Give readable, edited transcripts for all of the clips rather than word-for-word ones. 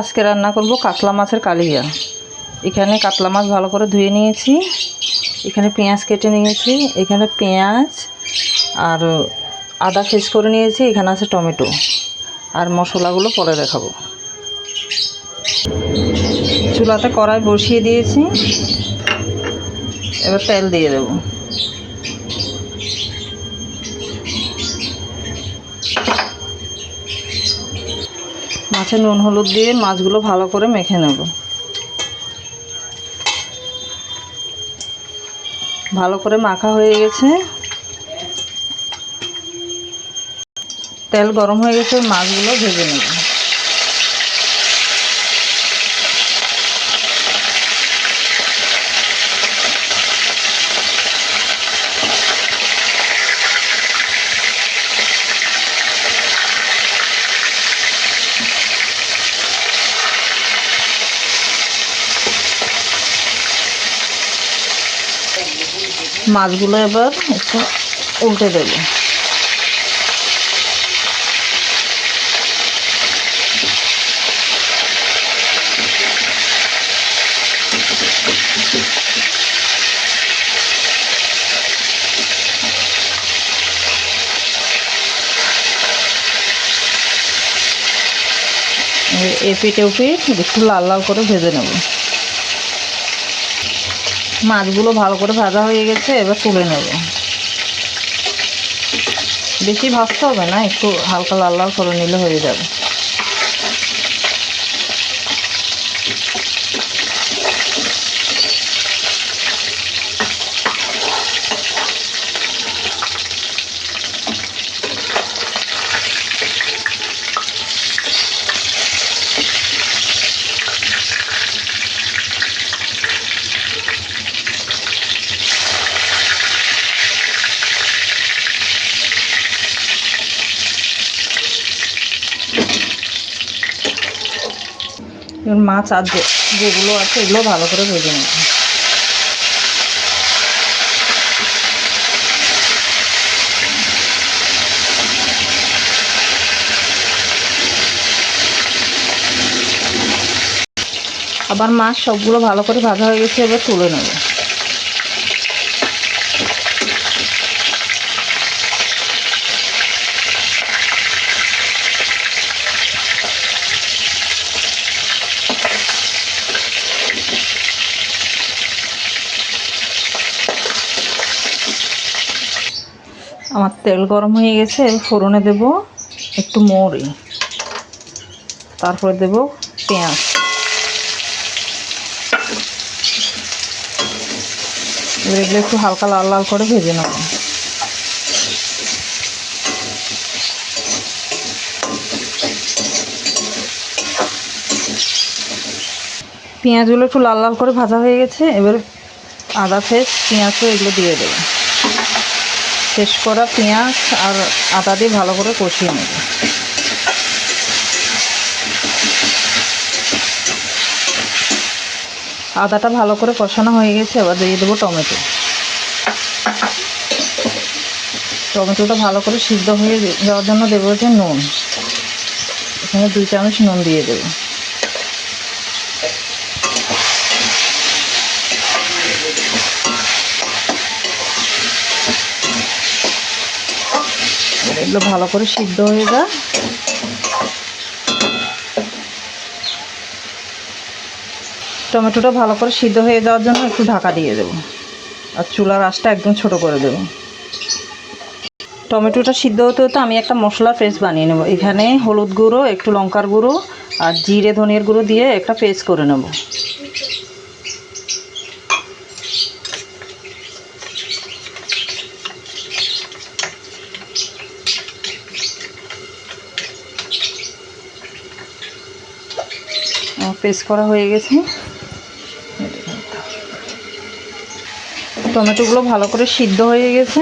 আজকে রান্না করব কাতলা মাছের কালিয়া। এখানে কাতলা মাছ ভালো করে ধুয়ে নিয়েছি, এখানে পেঁয়াজ কেটে নিয়েছি, এখানে পেঁয়াজ আর আদা পেস্ট করে নিয়েছি, এখানে আছে টমেটো আর মশলাগুলো পরে দেখাবো। চুলাতে কড়াই বসিয়ে দিয়েছি, এবার তেল দিয়ে দেবো। মাছে নুন হলুদ দিয়ে মাছগুলো ভালো করে মেখে নেব। ভালো করে মাখা হয়ে গেছে, তেল গরম হয়ে গেছে, মাছগুলো ভেজে নেব। মাছগুলো এবার একটু উল্টে দেব। এপিট ওপিট একটু লাল লাল করে ভেজে নেব। মাছগুলো ভালো করে ভাজা হয়ে গেছে, এবার তুলে নেব। বেশি ভাজতে হবে না, একটু হালকা লাল লাল করে নিলে হয়ে যাবে। মাছ আর যেগুলো আছে এগুলো ভালো করে ভেজে নেব। আবার মাছ সবগুলো ভালো করে ভাজা হয়ে গেছে, এবার তুলে নেব। আমার তেল গরম হয়ে গেছে, ফোড়নে দেব একটু মৌরি, তারপরে দেব পেঁয়াজ, এগুলো একটু হালকা লাল লাল করে ভেজে নেব। পেঁয়াজগুলো একটু লাল লাল করে ভাজা হয়ে গেছে, এবার আদা পেস্ট পেঁয়াজও এগুলো দিয়ে দেবো। পেস্ট করা পেঁয়াজ আর আদা দিয়ে ভালো করে কষিয়ে নেব। আদাটা ভালো করে কষানো হয়ে গেছে, এবার দিয়ে দেবো টমেটো। টমেটোটা ভালো করে সিদ্ধ হয়ে যাওয়ার জন্য দেবো যে নুন, এখানে 2 চামচ নুন দিয়ে দেবো। এগুলো ভালো করে সিদ্ধ হয়ে যায়। টমেটোটা ভালো করে সিদ্ধ হয়ে যাওয়ার জন্য একটু ঢাকা দিয়ে দেবো, আর চুলার আঁচটা একদম ছোট করে দেবো। টমেটোটা সিদ্ধ হতে হতে আমি একটা মশলা পেস্ট বানিয়ে নেব। এখানে হলুদ গুঁড়ো, একটু লঙ্কার গুঁড়ো আর জিরে ধনিয়ার গুঁড়ো দিয়ে একটা পেস্ট করে নেব। পেস্ট করা হয়ে গেছে। টমেটোগুলো ভালো করে সিদ্ধ হয়ে গেছে,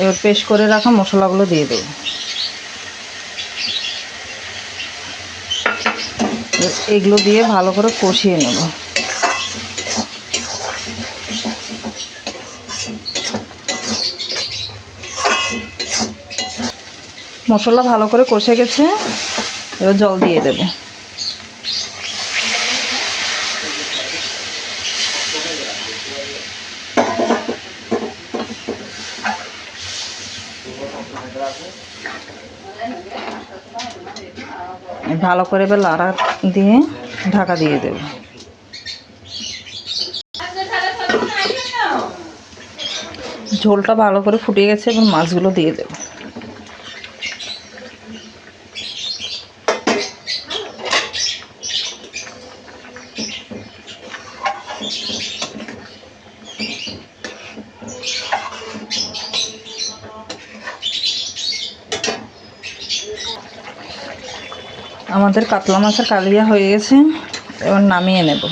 এবার পেস্ট করে রাখা মশলাগুলো দিয়ে দেব। এগুলো দিয়ে ভালো করে কষিয়ে নেব। মশলা ভালো করে কষে গেছে, এবার জল দিয়ে দেব। ভালো করে এবার লাড়া দিয়ে ঢাকা দিয়ে দেব। ঝোলটা ভালো করে ফুটে গেছে এবং মাছগুলো দিয়ে দেব। আমাদের কাতলা মাছের কালিয়া হয়ে গেছে, এবার নামিয়ে নেব।